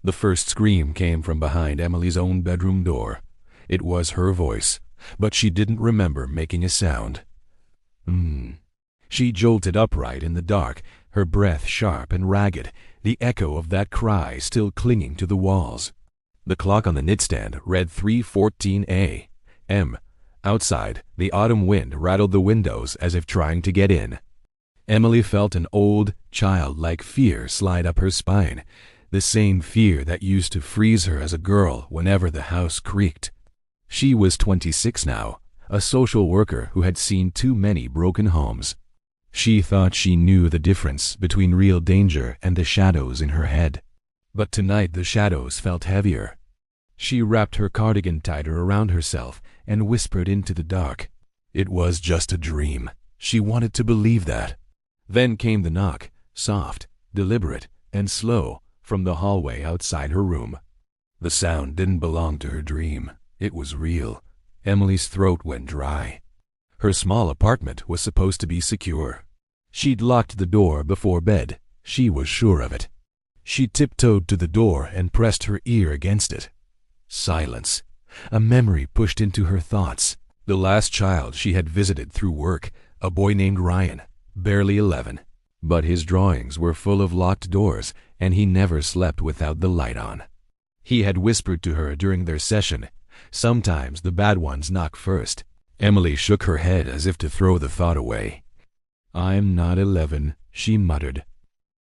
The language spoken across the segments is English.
The first scream came from behind Emily's own bedroom door. It was her voice, but she didn't remember making a sound. She jolted upright in the dark, her breath sharp and ragged, the echo of that cry still clinging to the walls. The clock on the nightstand read 3:14 a.m. Outside, the autumn wind rattled the windows as if trying to get in. Emily felt an old, childlike fear slide up her spine, the same fear that used to freeze her as a girl whenever the house creaked. She was 26 now, a social worker who had seen too many broken homes. She thought she knew the difference between real danger and the shadows in her head. But tonight the shadows felt heavier. She wrapped her cardigan tighter around herself and whispered into the dark. It was just a dream. She wanted to believe that. Then came the knock, soft, deliberate, and slow, from the hallway outside her room. The sound didn't belong to her dream. It was real. Emily's throat went dry. Her small apartment was supposed to be secure. She'd locked the door before bed. She was sure of it. She tiptoed to the door and pressed her ear against it. Silence. A memory pushed into her thoughts. The last child she had visited through work, a boy named Ryan, barely 11. But his drawings were full of locked doors, and he never slept without the light on. He had whispered to her during their session, "Sometimes the bad ones knock first." Emily shook her head as if to throw the thought away. "I'm not 11, she muttered.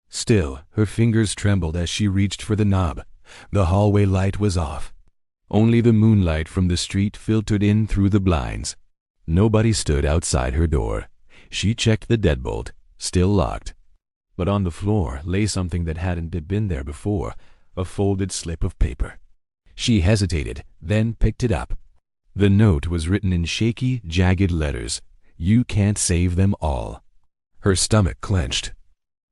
Still, her fingers trembled as she reached for the knob. The hallway light was off. Only the moonlight from the street filtered in through the blinds. Nobody stood outside her door. She checked the deadbolt, still locked. But on the floor lay something that hadn't been there before, a folded slip of paper. She hesitated, then picked it up. The note was written in shaky, jagged letters. "You can't save them all." Her stomach clenched.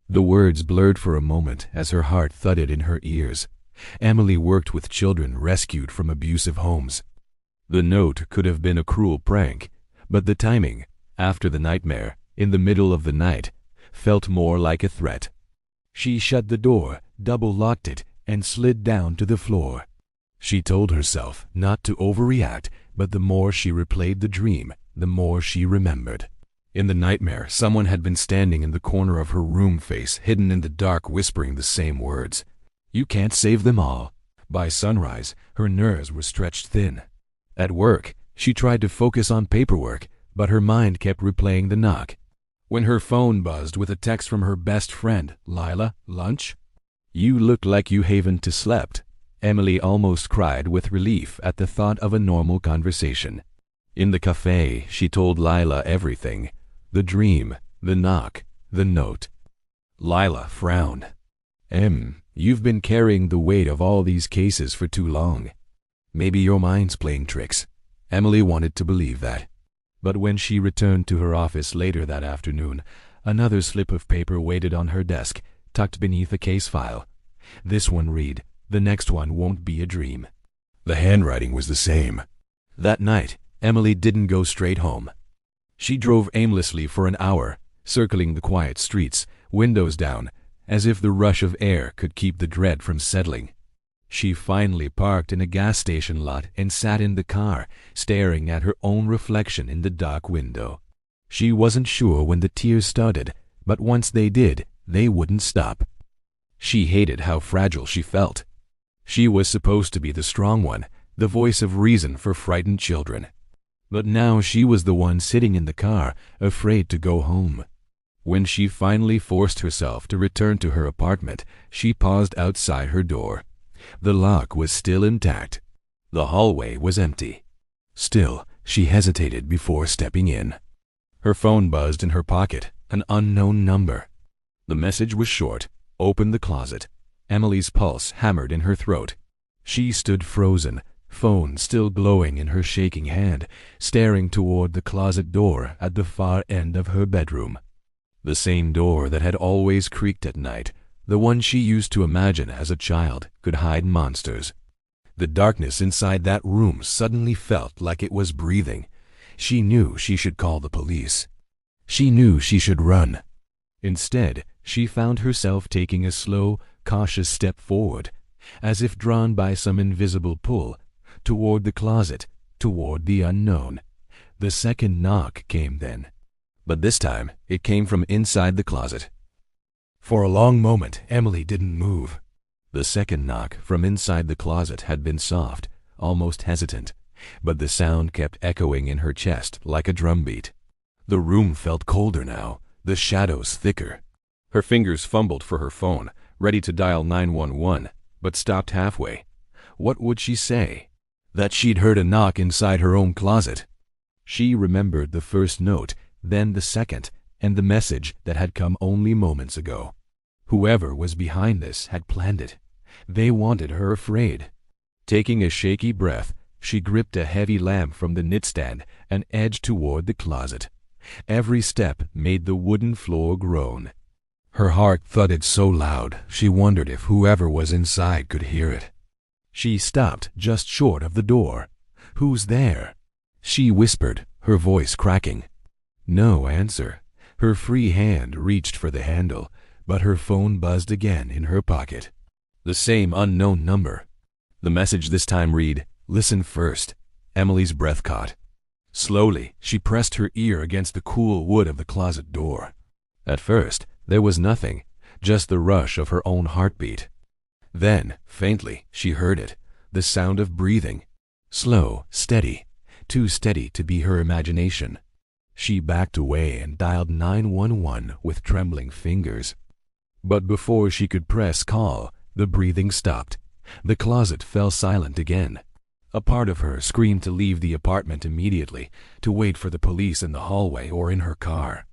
The words blurred for a moment as her heart thudded in her ears. Emily worked with children rescued from abusive homes. The note could have been a cruel prank, but the timing, after the nightmare, in the middle of the night, felt more like a threat. She shut the door, double-locked it, and slid down to the floor. She told herself not to overreact, but the more she replayed the dream, the more she remembered. In the nightmare, someone had been standing in the corner of her room, face hidden in the dark, whispering the same words. "You can't save them all." By sunrise, her nerves were stretched thin. At work, she tried to focus on paperwork, but her mind kept replaying the knock. When her phone buzzed with a text from her best friend, "Lila, lunch?" "You look like you haven't slept." Emily almost cried with relief at the thought of a normal conversation. In the cafe, she told Lila everything. The dream, the knock, the note. Lila frowned. You've been carrying the weight of all these cases for too long. Maybe your mind's playing tricks." Emily wanted to believe that. But when she returned to her office later that afternoon, another slip of paper waited on her desk, tucked beneath a case file. This one read, "The next one won't be a dream." The handwriting was the same. That night, Emily didn't go straight home. She drove aimlessly for an hour, circling the quiet streets, windows down, as if the rush of air could keep the dread from settling. She finally parked in a gas station lot and sat in the car, staring at her own reflection in the dark window. She wasn't sure when the tears started, but once they did, they wouldn't stop. She hated how fragile she felt. She was supposed to be the strong one, the voice of reason for frightened children. But now she was the one sitting in the car, afraid to go home. When she finally forced herself to return to her apartment, she paused outside her door. The lock was still intact. The hallway was empty. Still, she hesitated before stepping in. Her phone buzzed in her pocket, an unknown number. The message was short. "Open the closet." Emily's pulse hammered in her throat. She stood frozen, phone still glowing in her shaking hand, staring toward the closet door at the far end of her bedroom. The same door that had always creaked at night, the one she used to imagine as a child could hide monsters. The darkness inside that room suddenly felt like it was breathing. She knew she should call the police. She knew she should run. Instead, she found herself taking a slow, cautious step forward. as if drawn by some invisible pull, toward the closet, toward the unknown. The second knock came then, but this time it came from inside the closet. For a long moment, Emily didn't move. The second knock from inside the closet had been soft, almost hesitant, but the sound kept echoing in her chest like a drumbeat. The room felt colder now, the shadows thicker. Her fingers fumbled for her phone, ready to dial 911, but stopped halfway. What would she say? That she'd heard a knock inside her own closet. She remembered the first note, then the second, and the message that had come only moments ago. Whoever was behind this had planned it. They wanted her afraid. Taking a shaky breath, she gripped a heavy lamp from the knitstand and edged toward the closet. Every step made the wooden floor groan. Her heart thudded so loud she wondered if whoever was inside could hear it. She stopped just short of the door. "Who's there?" she whispered, her voice cracking. No answer. Her free hand reached for the handle, but her phone buzzed again in her pocket. The same unknown number. The message this time read, "Listen first." Emily's breath caught. Slowly, she pressed her ear against the cool wood of the closet door. At first, there was nothing, just the rush of her own heartbeat. Then, faintly, she heard it, the sound of breathing. Slow, steady, too steady to be her imagination. She backed away and dialed 911 with trembling fingers. But before she could press call, the breathing stopped. The closet fell silent again. A part of her screamed to leave the apartment immediately, to wait for the police in the hallway or in her car.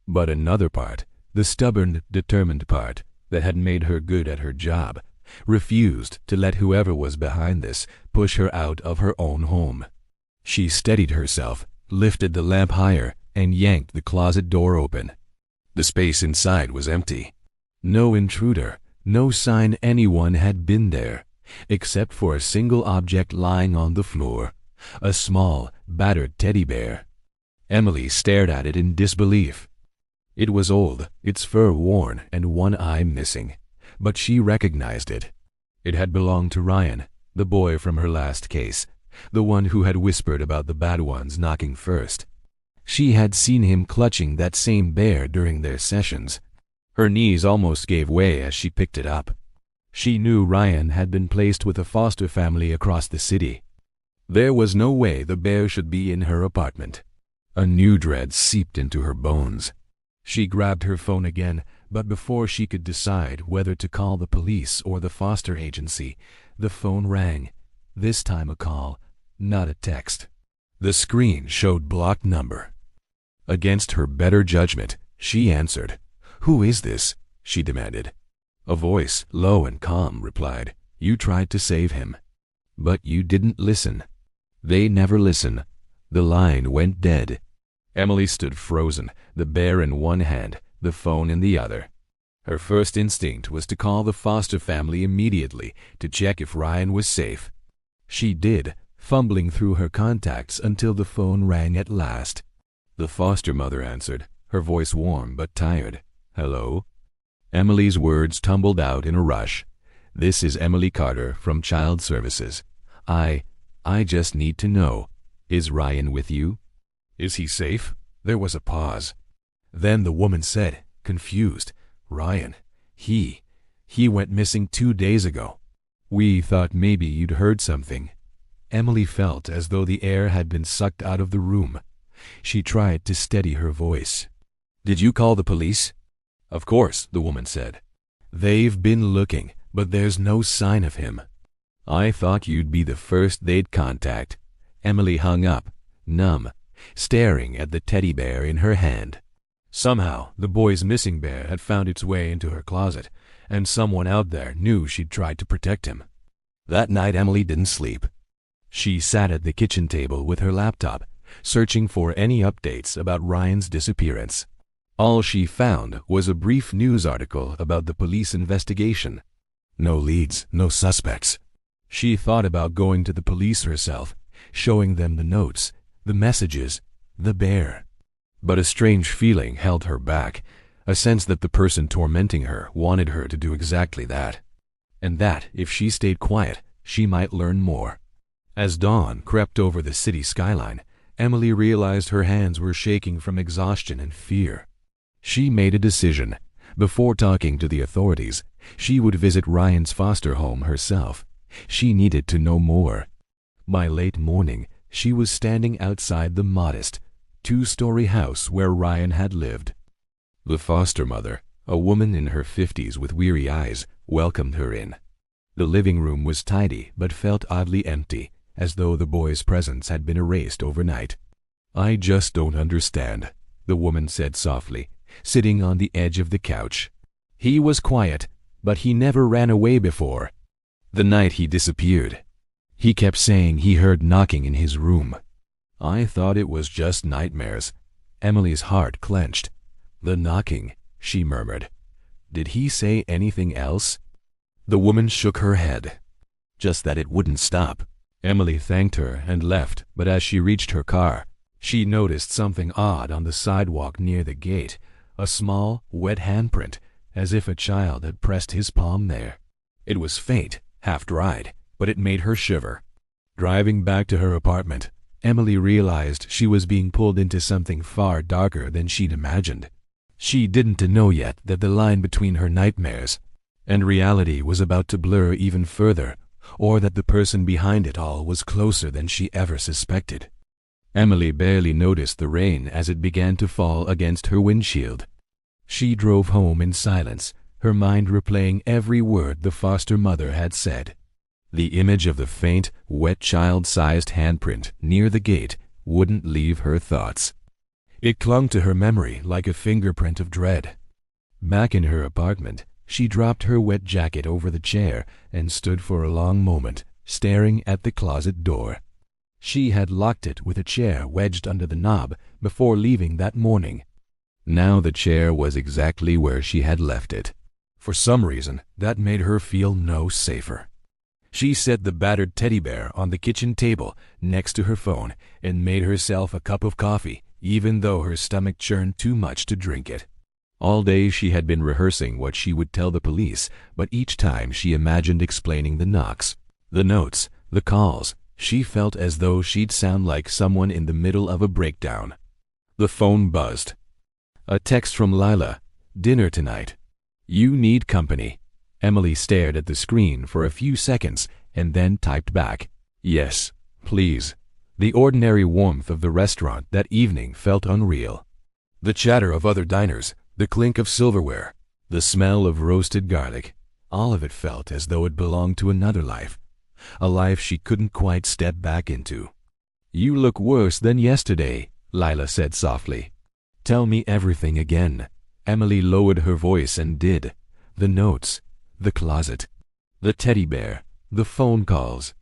But another part, the stubborn, determined part that had made her good at her job, refused to let whoever was behind this push her out of her own home. She steadied herself, lifted the lamp higher, and yanked the closet door open. The space inside was empty. No intruder, no sign anyone had been there, except for a single object lying on the floor, a small, battered teddy bear. Emily stared at it in disbelief. It was old, its fur worn, and one eye missing, but she recognized it. It had belonged to Ryan, the boy from her last case, the one who had whispered about the bad ones knocking first. She had seen him clutching that same bear during their sessions. Her knees almost gave way as she picked it up. She knew Ryan had been placed with a foster family across the city. There was no way the bear should be in her apartment. A new dread seeped into her bones. She grabbed her phone again, but before she could decide whether to call the police or the foster agency, the phone rang. This time a call, not a text. The screen showed blocked number. Against her better judgment, she answered. "Who is this?" she demanded. A voice, low and calm, replied, "You tried to save him, but you didn't listen." They never listen. The line went dead. Emily stood frozen, the bear in one hand, the phone in the other. Her first instinct was to call the foster family immediately to check if Ryan was safe. She did, fumbling through her contacts until the phone rang at last. The foster mother answered, her voice warm but tired. "Hello?" Emily's words tumbled out in a rush. "This is Emily Carter from Child Services. I just need to know, is Ryan with you? Is he safe?" There was a pause. Then the woman said, confused, "Ryan, he went missing 2 days ago. We thought maybe you'd heard something." Emily felt as though the air had been sucked out of the room. She tried to steady her voice. "Did you call the police?" "Of course," the woman said. "They've been looking, but there's no sign of him." "I thought you'd be the first they'd contact." Emily hung up, numb, staring at the teddy bear in her hand. Somehow, the boy's missing bear had found its way into her closet, and someone out there knew she'd tried to protect him. That night, Emily didn't sleep. She sat at the kitchen table with her laptop, searching for any updates about Ryan's disappearance. All she found was a brief news article about the police investigation. No leads, no suspects. She thought about going to the police herself, showing them the notes, the messages, the bear. But a strange feeling held her back, a sense that the person tormenting her wanted her to do exactly that. and that, if she stayed quiet, she might learn more. As dawn crept over the city skyline, Emily realized her hands were shaking from exhaustion and fear. She made a decision. Before talking to the authorities, she would visit Ryan's foster home herself. She needed to know more. By late morning, she was standing outside the modest, two-story house where Ryan had lived. The foster mother, a woman in her 50s with weary eyes, welcomed her in. The living room was tidy but felt oddly empty, as though the boy's presence had been erased overnight. "I just don't understand," the woman said softly, sitting on the edge of the couch. "He was quiet, but he never ran away before. The night he disappeared, he kept saying he heard knocking in his room. I thought it was just nightmares." Emily's heart clenched. "The knocking," she murmured. "Did he say anything else?" The woman shook her head. "Just that it wouldn't stop." Emily thanked her and left, but as she reached her car, she noticed something odd on the sidewalk near the gate, a small, wet handprint, as if a child had pressed his palm there. It was faint, half-dried, but it made her shiver. Driving back to her apartment, Emily realized she was being pulled into something far darker than she'd imagined. She didn't know yet that the line between her nightmares and reality was about to blur even further, or that the person behind it all was closer than she ever suspected. Emily barely noticed the rain as it began to fall against her windshield. She drove home in silence, her mind replaying every word the foster mother had said. The image of the faint, wet child-sized handprint near the gate wouldn't leave her thoughts. It clung to her memory like a fingerprint of dread. Back in her apartment, she dropped her wet jacket over the chair and stood for a long moment, staring at the closet door. She had locked it with a chair wedged under the knob before leaving that morning. Now the chair was exactly where she had left it. For some reason, that made her feel no safer. She set the battered teddy bear on the kitchen table next to her phone and made herself a cup of coffee, even though her stomach churned too much to drink it. All day she had been rehearsing what she would tell the police, but each time she imagined explaining the knocks, the notes, the calls. She felt as though she'd sound like someone in the middle of a breakdown. The phone buzzed. A text from Lila. "Dinner tonight. You need company." Emily stared at the screen for a few seconds and then typed back, "Yes, please." The ordinary warmth of the restaurant that evening felt unreal. The chatter of other diners, the clink of silverware, the smell of roasted garlic, all of it felt as though it belonged to another life, a life she couldn't quite step back into. "You look worse than yesterday," Lila said softly. "Tell me everything again." Emily lowered her voice and did. The notes, the closet, the teddy bear, the phone calls.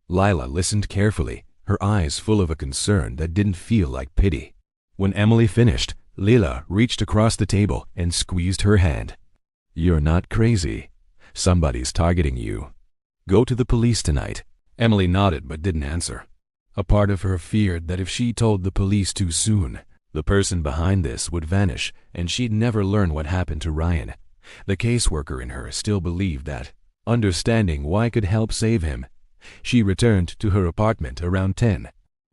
Lila listened carefully, her eyes full of a concern that didn't feel like pity. When Emily finished, Lila reached across the table and squeezed her hand. "You're not crazy. Somebody's targeting you. Go to the police tonight." Emily nodded but didn't answer. A part of her feared that if she told the police too soon, the person behind this would vanish and she'd never learn what happened to Ryan. The caseworker in her still believed that understanding why could help save him. She returned to her apartment around 10.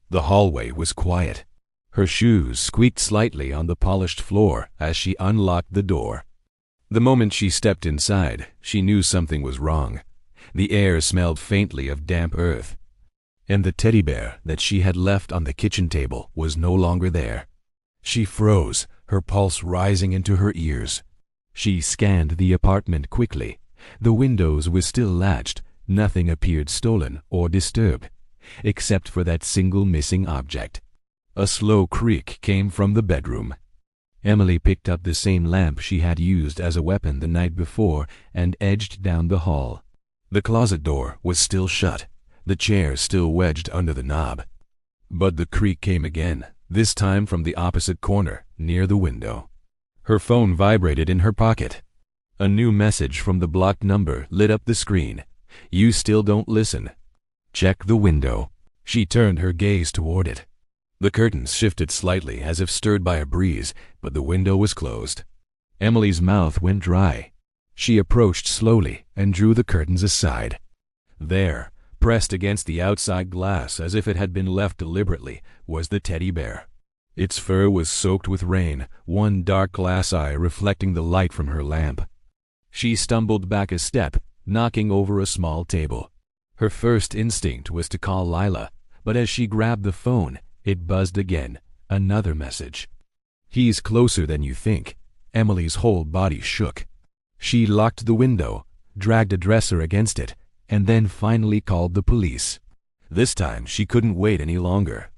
The hallway was quiet. Her shoes squeaked slightly on the polished floor as she unlocked the door. The moment she stepped inside, she knew something was wrong. The air smelled faintly of damp earth, and the teddy bear that she had left on the kitchen table was no longer there. She froze, her pulse rising into her ears. She scanned the apartment quickly. The windows were still latched. Nothing appeared stolen or disturbed, except for that single missing object. A slow creak came from the bedroom. Emily picked up the same lamp she had used as a weapon the night before and edged down the hall. The closet door was still shut, the chair still wedged under the knob. But the creak came again, this time from the opposite corner, near the window. Her phone vibrated in her pocket. A new message from the blocked number lit up the screen. "You still don't listen. Check the window." She turned her gaze toward it. The curtains shifted slightly as if stirred by a breeze, but the window was closed. Emily's mouth went dry. She approached slowly and drew the curtains aside. There, pressed against the outside glass as if it had been left deliberately, was the teddy bear. Its fur was soaked with rain, one dark glass eye reflecting the light from her lamp. She stumbled back a step, knocking over a small table. Her first instinct was to call Lila, but as she grabbed the phone, it buzzed again, another message. "He's closer than you think." Emily's whole body shook. She locked the window, dragged a dresser against it, and then finally called the police. This time she couldn't wait any longer.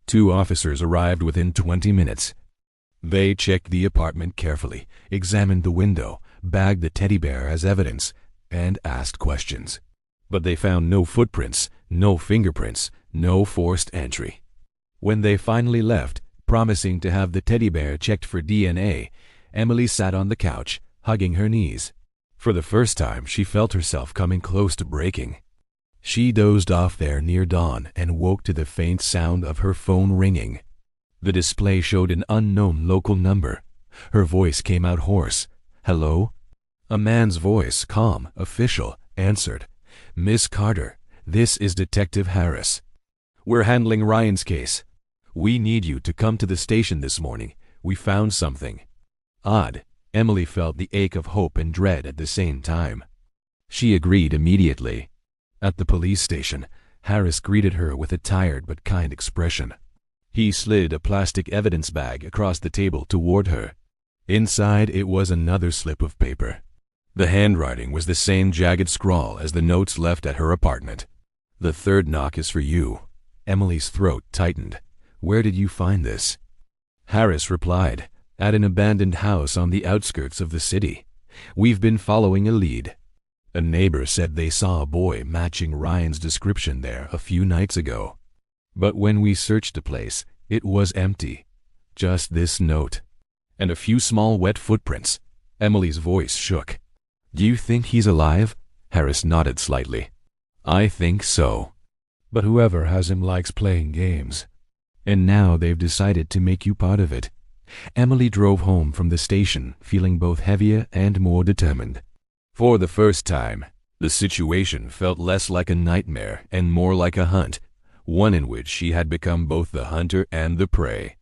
2 officers arrived within 20 minutes. They checked the apartment carefully, examined the window, bagged the teddy bear as evidence, and asked questions. But they found no footprints, no fingerprints, no forced entry. When they finally left, promising to have the teddy bear checked for DNA, Emily sat on the couch, hugging her knees. For the first time, she felt herself coming close to breaking. She dozed off there near dawn and woke to the faint sound of her phone ringing. The display showed an unknown local number. Her voice came out hoarse. "Hello?" A man's voice, calm, official, answered. "Miss Carter, this is Detective Harris. We're handling Ryan's case. We need you to come to the station this morning. We found something." Odd. Emily felt the ache of hope and dread at the same time. She agreed immediately. At the police station, Harris greeted her with a tired but kind expression. He slid a plastic evidence bag across the table toward her. Inside it was another slip of paper. The handwriting was the same jagged scrawl as the notes left at her apartment. "The third knock is for you." Emily's throat tightened. "Where did you find this?" Harris replied, "At an abandoned house on the outskirts of the city. We've been following a lead. A neighbor said they saw a boy matching Ryan's description there a few nights ago. But when we searched the place, it was empty. Just this note. And a few small wet footprints." Emily's voice shook. "Do you think he's alive?" Harris nodded slightly. "I think so. But whoever has him likes playing games. And now they've decided to make you part of it." Emily drove home from the station, feeling both heavier and more determined. For the first time, the situation felt less like a nightmare and more like a hunt, one in which she had become both the hunter and the prey.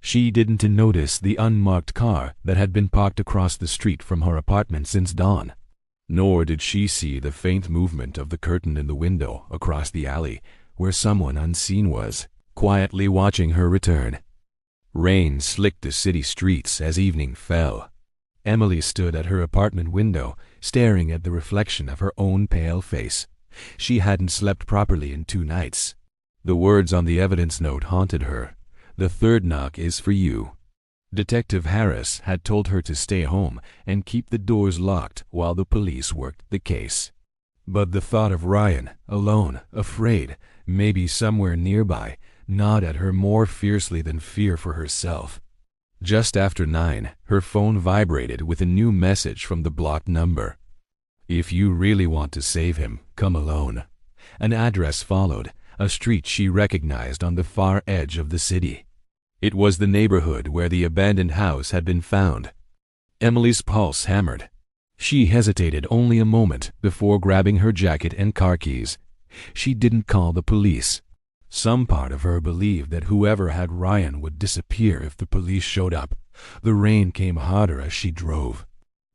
She didn't notice the unmarked car that had been parked across the street from her apartment since dawn. Nor did she see the faint movement of the curtain in the window across the alley where someone unseen was, quietly watching her return. Rain slicked the city streets as evening fell. Emily stood at her apartment window, staring at the reflection of her own pale face. She hadn't slept properly in 2 nights. The words on the evidence note haunted her. "The third knock is for you." Detective Harris had told her to stay home and keep the doors locked while the police worked the case. But the thought of Ryan, alone, afraid, maybe somewhere nearby, gnawed at her more fiercely than fear for herself. Just after 9, her phone vibrated with a new message from the blocked number. "If you really want to save him, come alone." An address followed, a street she recognized on the far edge of the city. It was the neighborhood where the abandoned house had been found. Emily's pulse hammered. She hesitated only a moment before grabbing her jacket and car keys. She didn't call the police. Some part of her believed that whoever had Ryan would disappear if the police showed up. The rain came harder as she drove.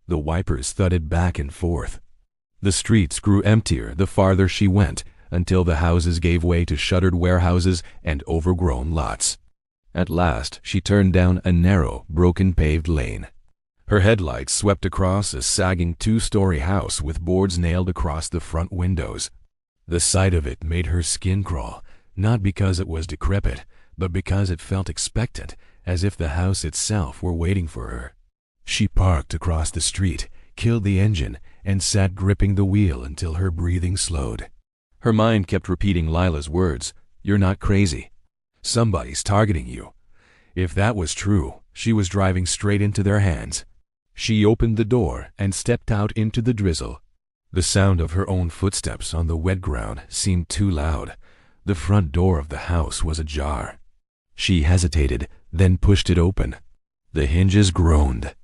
The wipers thudded back and forth. The streets grew emptier the farther she went, until the houses gave way to shuttered warehouses and overgrown lots. At last, she turned down a narrow, broken paved lane. Her headlights swept across a sagging 2-story house with boards nailed across the front windows. The sight of it made her skin crawl, not because it was decrepit, but because it felt expectant, as if the house itself were waiting for her. She parked across the street, killed the engine, and sat gripping the wheel until her breathing slowed. Her mind kept repeating Lila's words, "You're not crazy. Somebody's targeting you." If that was true, she was driving straight into their hands. She opened the door and stepped out into the drizzle. The sound of her own footsteps on the wet ground seemed too loud. The front door of the house was ajar. She hesitated, then pushed it open. The hinges groaned.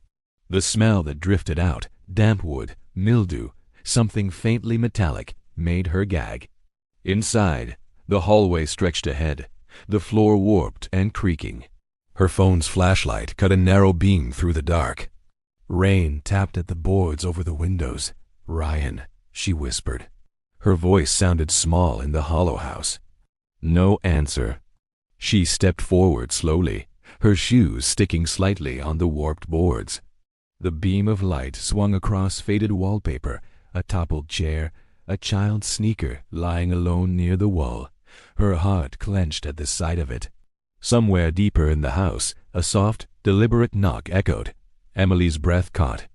The smell that drifted out Damp wood, mildew, something faintly metallic made her gag. Inside, the hallway stretched ahead, the floor warped and creaking. Her phone's flashlight cut a narrow beam through the dark. Rain tapped at the boards over the windows. "Ryan," she whispered. Her voice sounded small in the hollow house. No answer. She stepped forward slowly, her shoes sticking slightly on the warped boards. The beam of light swung across faded wallpaper, a toppled chair, a child's sneaker lying alone near the wall. Her heart clenched at the sight of it. Somewhere deeper in the house, a soft, deliberate knock echoed. Emily's breath caught.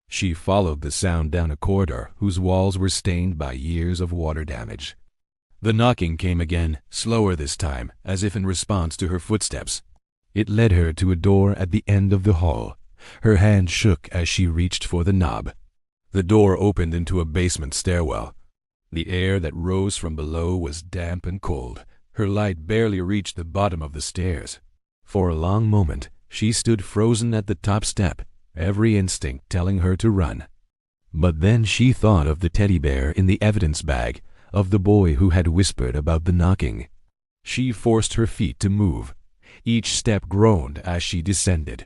She followed the sound down a corridor whose walls were stained by years of water damage. The knocking came again, slower this time, as if in response to her footsteps. It led her to a door at the end of the hall. Her hand shook as she reached for the knob. The door opened into a basement stairwell. The air that rose from below was damp and cold. Her light barely reached the bottom of the stairs. For a long moment, she stood frozen at the top step, every instinct telling her to run. But then she thought of the teddy bear in the evidence bag, of the boy who had whispered about the knocking. She forced her feet to move. Each step groaned as she descended.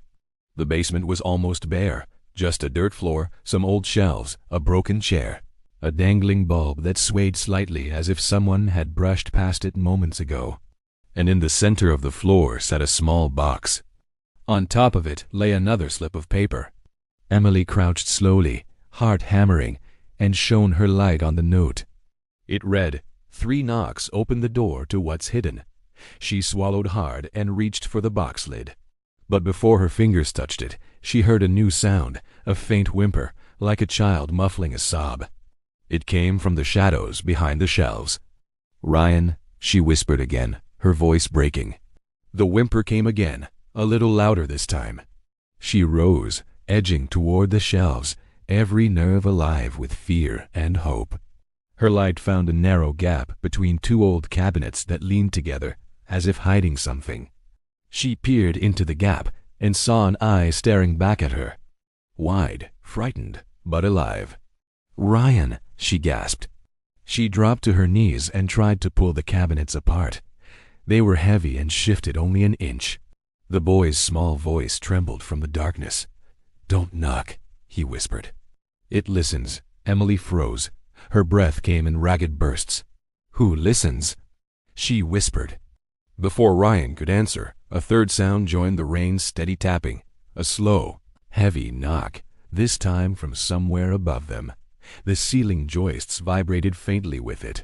The basement was almost bare, just a dirt floor, some old shelves, a broken chair, a dangling bulb that swayed slightly as if someone had brushed past it moments ago. And in the center of the floor sat a small box. On top of it lay another slip of paper. Emily crouched slowly, heart hammering, and shone her light on the note. It read, "3 knocks open the door to what's hidden." She swallowed hard and reached for the box lid. But before her fingers touched it, she heard a new sound, a faint whimper, like a child muffling a sob. It came from the shadows behind the shelves. "Ryan," she whispered again, her voice breaking. The whimper came again, a little louder this time. She rose, edging toward the shelves, every nerve alive with fear and hope. Her light found a narrow gap between 2 old cabinets that leaned together, as if hiding something. She peered into the gap and saw an eye staring back at her. Wide, frightened, but alive. "Ryan," she gasped. She dropped to her knees and tried to pull the cabinets apart. They were heavy and shifted only an inch. The boy's small voice trembled from the darkness. "Don't knock," he whispered. "It listens." Emily froze. Her breath came in ragged bursts. "Who listens?" she whispered. Before Ryan could answer, a third sound joined the rain's steady tapping. A slow, heavy knock, this time from somewhere above them. The ceiling joists vibrated faintly with it.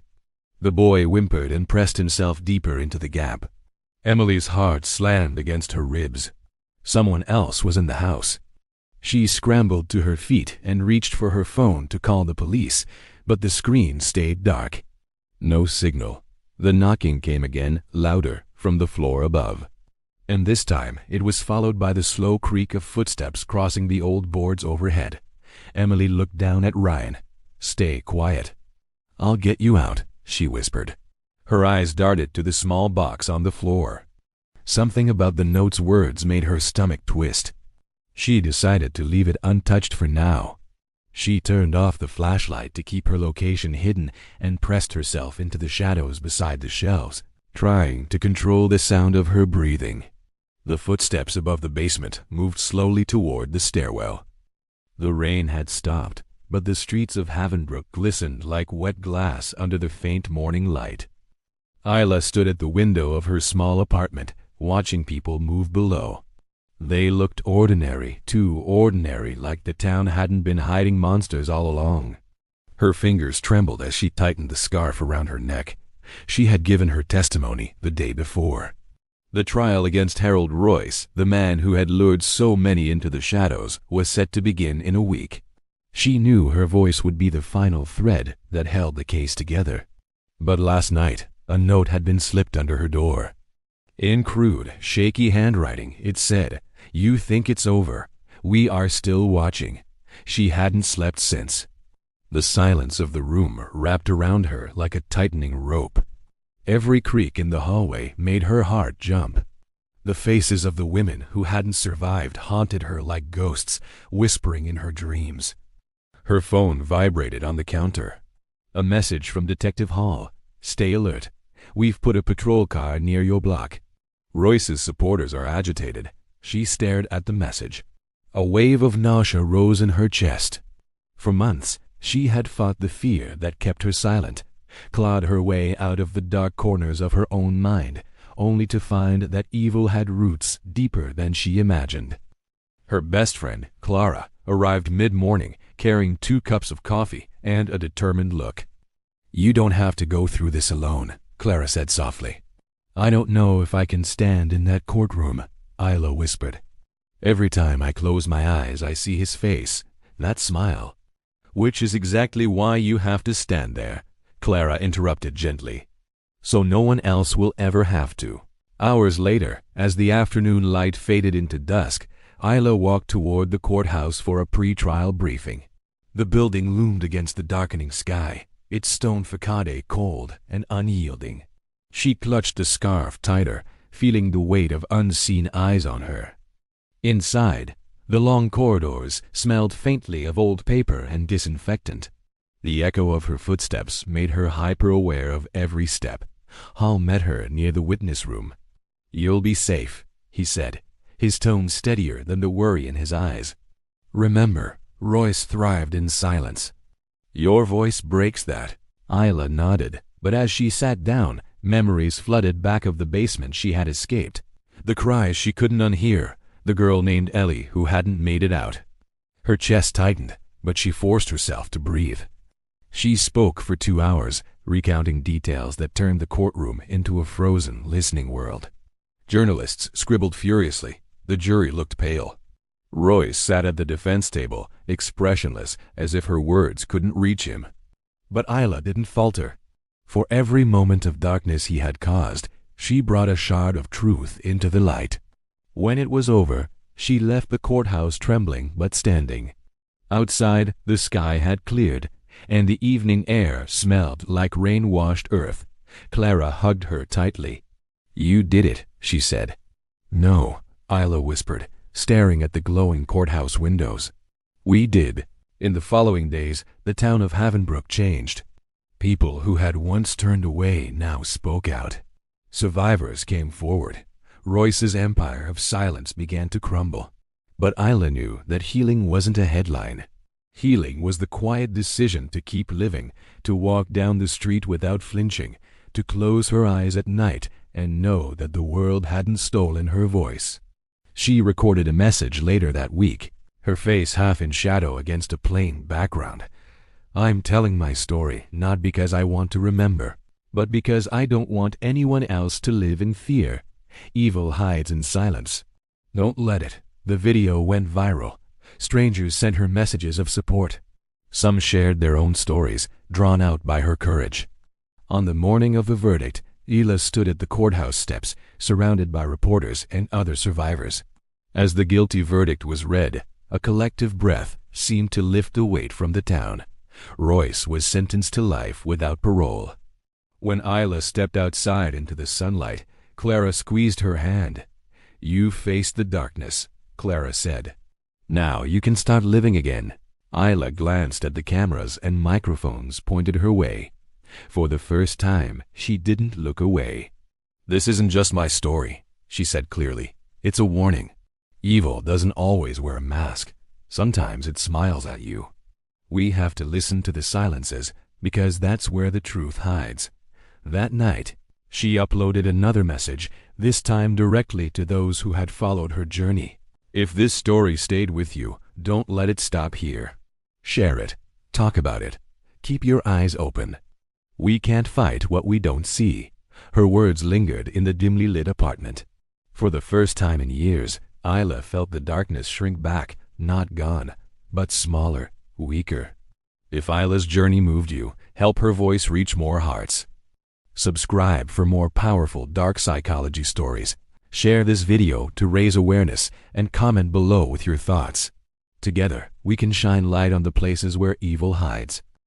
The boy whimpered and pressed himself deeper into the gap. Emily's heart slammed against her ribs. Someone else was in the house. She scrambled to her feet and reached for her phone to call the police, but the screen stayed dark. No signal. The knocking came again, louder, from the floor above. And this time it was followed by the slow creak of footsteps crossing the old boards overhead. Emily looked down at Ryan. "Stay quiet." "I'll get you out," she whispered. Her eyes darted to the small box on the floor. Something about the note's words made her stomach twist. She decided to leave it untouched for now. She turned off the flashlight to keep her location hidden and pressed herself into the shadows beside the shelves, trying to control the sound of her breathing. The footsteps above the basement moved slowly toward the stairwell. The rain had stopped, but the streets of Havenbrook glistened like wet glass under the faint morning light. Isla stood at the window of her small apartment, watching people move below. They looked ordinary, too ordinary, like the town hadn't been hiding monsters all along. Her fingers trembled as she tightened the scarf around her neck. She had given her testimony the day before. The trial against Harold Royce, the man who had lured so many into the shadows, was set to begin in a week. She knew her voice would be the final thread that held the case together. But last night, a note had been slipped under her door. In crude, shaky handwriting, it said, "You think it's over. We are still watching." She hadn't slept since. The silence of the room wrapped around her like a tightening rope. Every creak in the hallway made her heart jump. The faces of the women who hadn't survived haunted her like ghosts, whispering in her dreams. Her phone vibrated on the counter. A message from Detective Hall. Stay alert. We've put a patrol car near your block. Royce's supporters are agitated. She stared at the message. A wave of nausea rose in her chest. For months, she had fought the fear that kept her silent, clawed her way out of the dark corners of her own mind, only to find that evil had roots deeper than she imagined. Her best friend, Clara, arrived mid-morning, carrying 2 cups of coffee and a determined look. "You don't have to go through this alone," Clara said softly. "I don't know if I can stand in that courtroom," Isla whispered. "Every time I close my eyes, I see his face, that smile." "Which is exactly why you have to stand there," Clara interrupted gently. "So no one else will ever have to." Hours later, as the afternoon light faded into dusk, Isla walked toward the courthouse for a pre-trial briefing. The building loomed against the darkening sky, its stone facade cold and unyielding. She clutched the scarf tighter, feeling the weight of unseen eyes on her. Inside, the long corridors smelled faintly of old paper and disinfectant. The echo of her footsteps made her hyper-aware of every step. Hall met her near the witness room. "You'll be safe," he said, his tone steadier than the worry in his eyes. "Remember, Royce thrived in silence." "Your voice breaks that." Isla nodded, but as she sat down, memories flooded back of the basement she had escaped. The cries she couldn't unhear, the girl named Ellie who hadn't made it out. Her chest tightened, but she forced herself to breathe. She spoke for 2 hours, recounting details that turned the courtroom into a frozen, listening world. Journalists scribbled furiously. The jury looked pale. Royce sat at the defense table, expressionless, as if her words couldn't reach him. But Isla didn't falter. For every moment of darkness he had caused, she brought a shard of truth into the light. When it was over, she left the courthouse trembling but standing. Outside, the sky had cleared, and the evening air smelled like rain-washed earth. Clara hugged her tightly. "You did it," she said. "No," Isla whispered, staring at the glowing courthouse windows. "We did." In the following days, the town of Havenbrook changed. People who had once turned away now spoke out. Survivors came forward. Royce's empire of silence began to crumble. But Isla knew that healing wasn't a headline. Healing was the quiet decision to keep living, to walk down the street without flinching, to close her eyes at night and know that the world hadn't stolen her voice. She recorded a message later that week, her face half in shadow against a plain background. "I'm telling my story not because I want to remember, but because I don't want anyone else to live in fear. Evil hides in silence. Don't let it." The video went viral. Strangers sent her messages of support. Some shared their own stories, drawn out by her courage. On the morning of the verdict, Isla stood at the courthouse steps, surrounded by reporters and other survivors. As the guilty verdict was read, a collective breath seemed to lift the weight from the town. Royce was sentenced to life without parole. When Isla stepped outside into the sunlight, Clara squeezed her hand. "You faced the darkness," Clara said. "Now you can start living again." Isla glanced at the cameras and microphones pointed her way. For the first time, she didn't look away. "This isn't just my story," she said clearly. "It's a warning. Evil doesn't always wear a mask. Sometimes it smiles at you. We have to listen to the silences because that's where the truth hides." That night, she uploaded another message, this time directly to those who had followed her journey. "If this story stayed with you, don't let it stop here. Share it. Talk about it. Keep your eyes open. We can't fight what we don't see." Her words lingered in the dimly lit apartment. For the first time in years, Isla felt the darkness shrink back, not gone, but smaller, weaker. If Isla's journey moved you, help her voice reach more hearts. Subscribe for more powerful dark psychology stories. Share this video to raise awareness and comment below with your thoughts. Together, we can shine light on the places where evil hides.